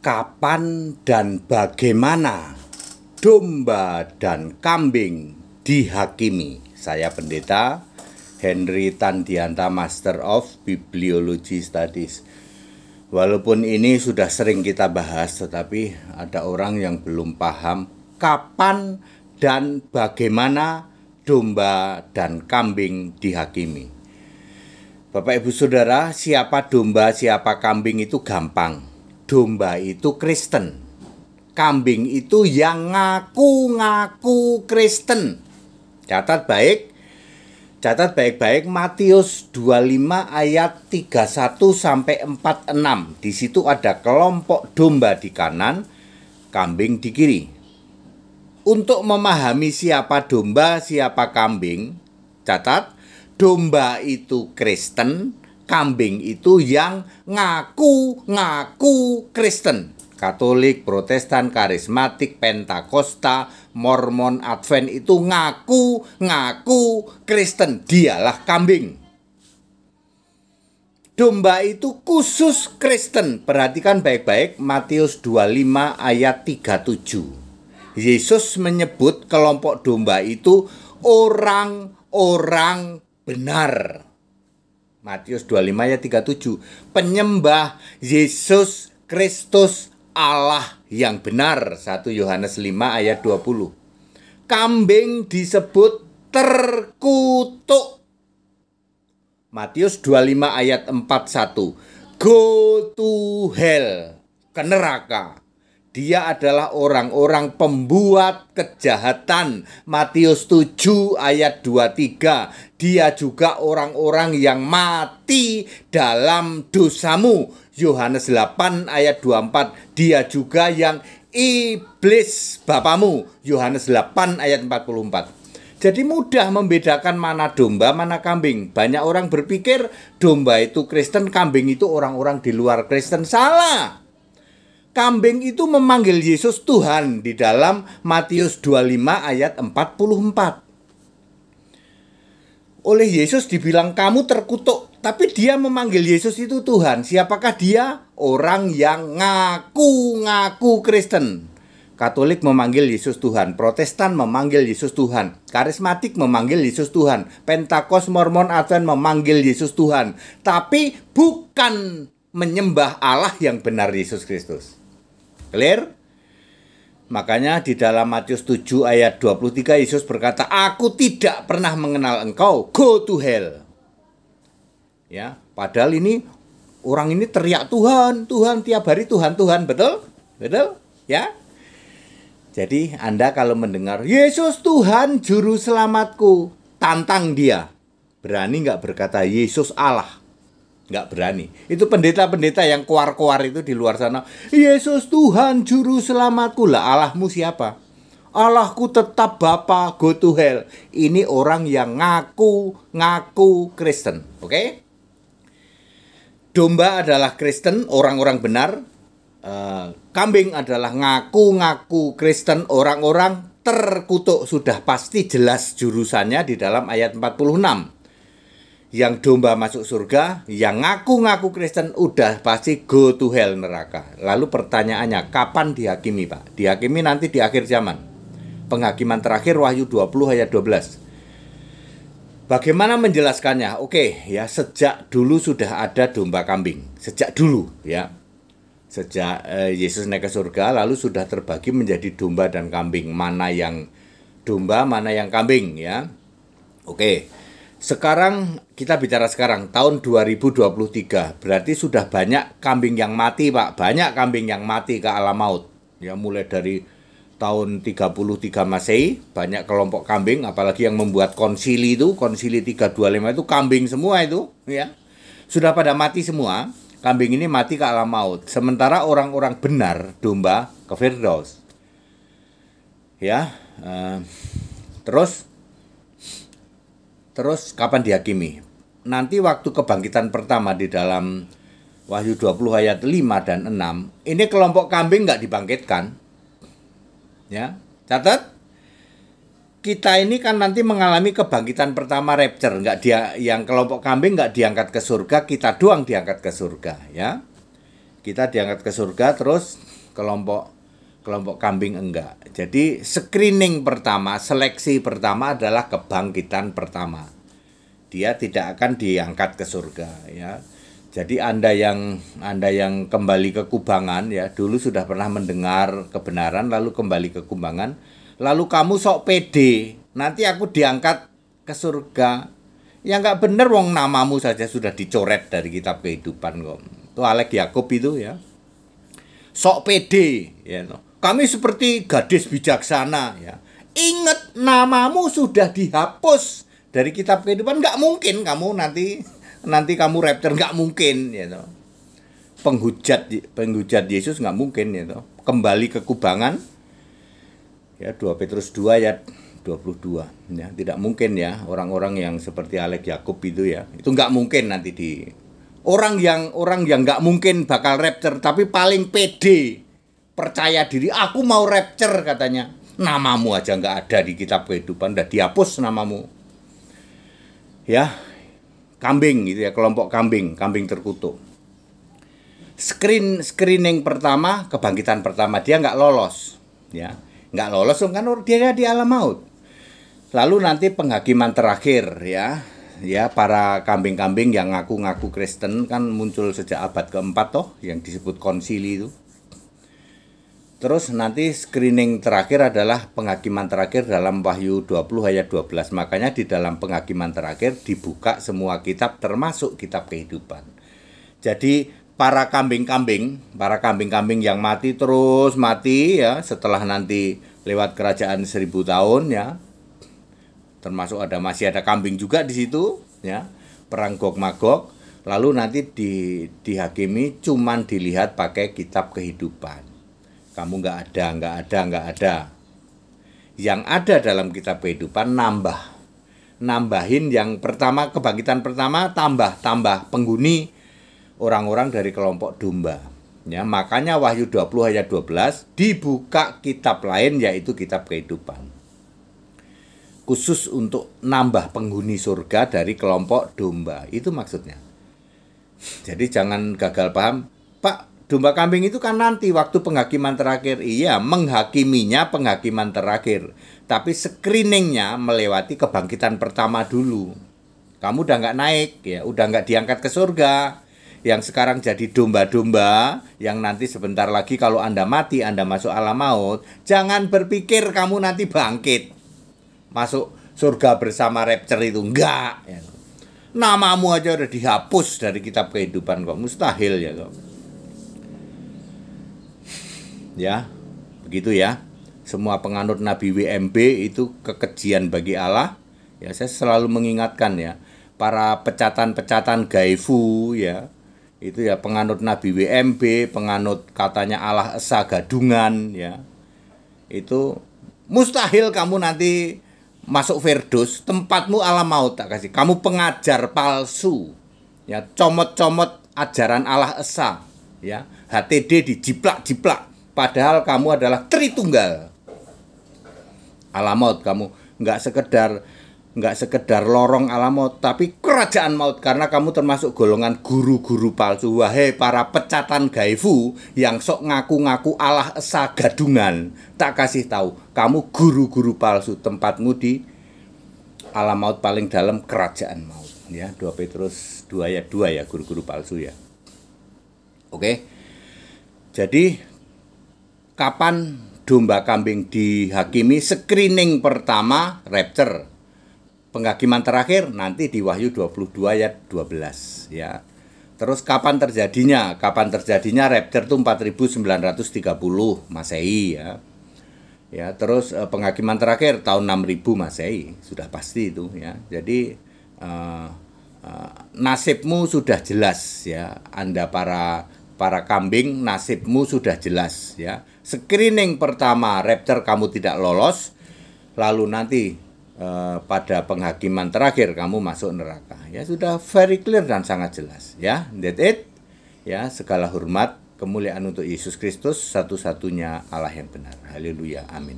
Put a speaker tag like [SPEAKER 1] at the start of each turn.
[SPEAKER 1] Kapan dan bagaimana domba dan kambing dihakimi? Saya Pendeta Henry Tandianta, Master of Bibliology Studies. Walaupun ini sudah sering kita bahas, tetapi ada orang yang belum paham kapan dan bagaimana domba dan kambing dihakimi. Bapak Ibu Saudara, siapa domba, siapa kambing itu gampang. Domba itu Kristen, kambing itu yang ngaku-ngaku Kristen. Catat baik-baik Matius 25 ayat 31 sampai 46. Di situ ada kelompok domba di kanan, kambing di kiri. Untuk memahami siapa domba, siapa kambing, catat, domba itu Kristen, kambing itu yang ngaku-ngaku Kristen. Katolik, Protestan, Karismatik, Pentakosta, Mormon, Advent itu ngaku-ngaku Kristen. Dialah kambing. Domba itu khusus Kristen. Perhatikan baik-baik Matius 25 ayat 37. Yesus menyebut kelompok domba itu orang-orang benar. Matius 25 ayat 37. Penyembah Yesus Kristus Allah yang benar. 1 Yohanes 5 ayat 20. Kambing disebut terkutuk. Matius 25 ayat 41. Go to hell, ke neraka. Dia adalah orang-orang pembuat kejahatan. Matius 7 ayat 23. Dia juga orang-orang yang mati dalam dosamu. Yohanes 8 ayat 24. Dia juga yang iblis bapamu. Yohanes 8 ayat 44. Jadi mudah membedakan mana domba, mana kambing. Banyak orang berpikir domba itu Kristen, kambing itu orang-orang di luar Kristen. Salah. Kambing itu memanggil Yesus Tuhan di dalam Matius 25 ayat 44. Oleh Yesus dibilang kamu terkutuk, tapi dia memanggil Yesus itu Tuhan. Siapakah dia? Orang yang ngaku-ngaku Kristen. Katolik memanggil Yesus Tuhan, Protestan memanggil Yesus Tuhan, Karismatik memanggil Yesus Tuhan, Pentakos, Mormon, Advent memanggil Yesus Tuhan. Tapi bukan menyembah Allah yang benar, Yesus Kristus. Clear? Makanya di dalam Matius 7 ayat 23 Yesus berkata, aku tidak pernah mengenal engkau, go to hell. Ya, padahal ini orang ini teriak Tuhan, Tuhan tiap hari Tuhan, Tuhan, betul? Betul? Ya. Jadi Anda kalau mendengar Yesus Tuhan juru selamatku, tantang dia. Berani nggak berkata Yesus Allah? Nggak berani. Itu pendeta-pendeta yang kuar-kuar itu di luar sana. Yesus Tuhan juru selamatku. Lah Allahmu siapa? Allahku tetap Bapa, go to hell. Ini orang yang ngaku Kristen. Oke? Domba adalah Kristen, orang-orang benar. Kambing adalah ngaku-ngaku Kristen, orang-orang terkutuk. Sudah pasti jelas jurusannya di dalam ayat 46. Yang domba masuk surga, yang ngaku-ngaku Kristen udah pasti go to hell, neraka. Lalu pertanyaannya, kapan dihakimi, Pak? Dihakimi nanti di akhir zaman. Penghakiman terakhir Wahyu 20 ayat 12. Bagaimana menjelaskannya? Oke, ya, sejak dulu sudah ada domba kambing. Sejak dulu, ya. Sejak Yesus naik ke surga, lalu sudah terbagi menjadi domba dan kambing. Mana yang domba, mana yang kambing, ya. Oke. Sekarang kita bicara sekarang tahun 2023. Berarti sudah banyak kambing yang mati, Pak. Banyak kambing yang mati ke alam maut. Ya, mulai dari tahun 33 Masehi banyak kelompok kambing, apalagi yang membuat konsili itu, konsili 325 itu kambing semua itu, ya. Sudah pada mati semua. Kambing ini mati ke alam maut. Sementara orang-orang benar domba ke Firdaus. Ya, Terus kapan dihakimi? Nanti waktu kebangkitan pertama di dalam Wahyu 20 ayat 5 dan 6. Ini kelompok kambing nggak dibangkitkan. Ya, catat. Kita ini kan nanti mengalami kebangkitan pertama rapture. Yang kelompok kambing nggak diangkat ke surga, kita doang diangkat ke surga. Ya. kita diangkat ke surga, terus kelompok kambing enggak. Jadi screening pertama, seleksi pertama adalah kebangkitan pertama. Dia tidak akan diangkat ke surga, ya. Jadi Anda yang kembali ke kubangan, ya, dulu sudah pernah mendengar kebenaran lalu kembali ke kubangan, lalu kamu sok pede, nanti aku diangkat ke surga. Ya nggak bener, wong namamu saja sudah dicoret dari kitab kehidupan kok. Itu Alek Yakub itu, ya. Sok pede, ya. Kami seperti gadis bijaksana, ya. Ingat, namamu sudah dihapus dari kitab kehidupan. Nggak mungkin kamu nanti kamu rapture, nggak mungkin, ya toh. Penghujat Yesus nggak mungkin, ya toh. Kembali ke kubangan, ya, 2 Petrus 2 ayat 22, ya. Tidak mungkin, ya, orang-orang yang seperti Alek Yakub itu, ya, itu nggak mungkin nanti orang yang nggak mungkin bakal rapture, tapi paling pede, percaya diri, aku mau rapture katanya. Namamu aja nggak ada di kitab kehidupan, udah dihapus namamu, ya. Kambing gitu, ya, kelompok kambing terkutuk. Screening pertama, kebangkitan pertama, dia nggak lolos, ya, nggak lolos kan dia di alam maut. Lalu nanti penghakiman terakhir, ya, para kambing-kambing yang ngaku-ngaku Kristen kan muncul sejak abad keempat toh, yang disebut konsili itu. Terus nanti screening terakhir adalah penghakiman terakhir dalam Wahyu 20 ayat 12. Makanya di dalam penghakiman terakhir dibuka semua kitab termasuk kitab kehidupan. Jadi para kambing-kambing yang mati terus mati, ya, setelah nanti lewat kerajaan 1000 tahun, ya. Termasuk masih ada kambing juga di situ, ya. Perang Gog Magog. Lalu nanti dihakimi cuman dilihat pakai kitab kehidupan. Kamu nggak ada. Yang ada dalam kitab kehidupan nambahin yang pertama, kebangkitan pertama, tambah penghuni orang-orang dari kelompok domba. Ya, makanya Wahyu 20 ayat 12 dibuka kitab lain, yaitu kitab kehidupan. Khusus untuk nambah penghuni surga dari kelompok domba. Itu maksudnya. Jadi jangan gagal paham, Pak. Domba kambing itu kan nanti waktu penghakiman terakhir. Iya, menghakiminya penghakiman terakhir. Tapi screeningnya melewati kebangkitan pertama dulu. Kamu udah nggak naik, ya, udah nggak diangkat ke surga. Yang sekarang jadi domba-domba, yang nanti sebentar lagi kalau Anda mati, Anda masuk alam maut. Jangan berpikir kamu nanti bangkit, masuk surga bersama rapture itu. Enggak, ya. Namamu aja udah dihapus dari kitab kehidupan kok. Mustahil, ya kok. Ya, begitu, ya. Semua penganut Nabi WMB itu kekejian bagi Allah. Ya, saya selalu mengingatkan, ya, para pecatan gaifu, ya. Itu, ya, penganut Nabi WMB, penganut katanya Allah Esa gadungan, ya. Itu mustahil kamu nanti masuk Firdaus, tempatmu alam maut tak kasih. Kamu pengajar palsu, ya, comot-comot ajaran Allah Esa, ya. HTD dijiplak-jiplak. Padahal kamu adalah Tritunggal. Alam maut kamu nggak sekedar lorong alam maut, tapi kerajaan maut, karena kamu termasuk golongan guru-guru palsu. Wahai para pecatan gaifu yang sok ngaku-ngaku Allah Esa gadungan, tak kasih tahu, kamu guru-guru palsu, tempatmu di alam maut paling dalam, kerajaan maut, ya. 2 Petrus 2 ayat 2, ya, guru-guru palsu, ya. Oke. Jadi kapan domba kambing dihakimi? Screening pertama rapture. Penghakiman terakhir nanti di Wahyu 22 ayat 12, ya. Terus kapan terjadinya? Rapture itu 4930 Masehi, ya. Ya, terus penghakiman terakhir tahun 6000 Masehi, sudah pasti itu, ya. Jadi nasibmu sudah jelas, ya. Anda para kambing, nasibmu sudah jelas, ya. Screening pertama rapture kamu tidak lolos, lalu nanti pada penghakiman terakhir kamu masuk neraka. Ya, sudah very clear dan sangat jelas, ya. That's it. Ya, segala hormat, kemuliaan untuk Yesus Kristus, satu-satunya Allah yang benar. Haleluya. Amin.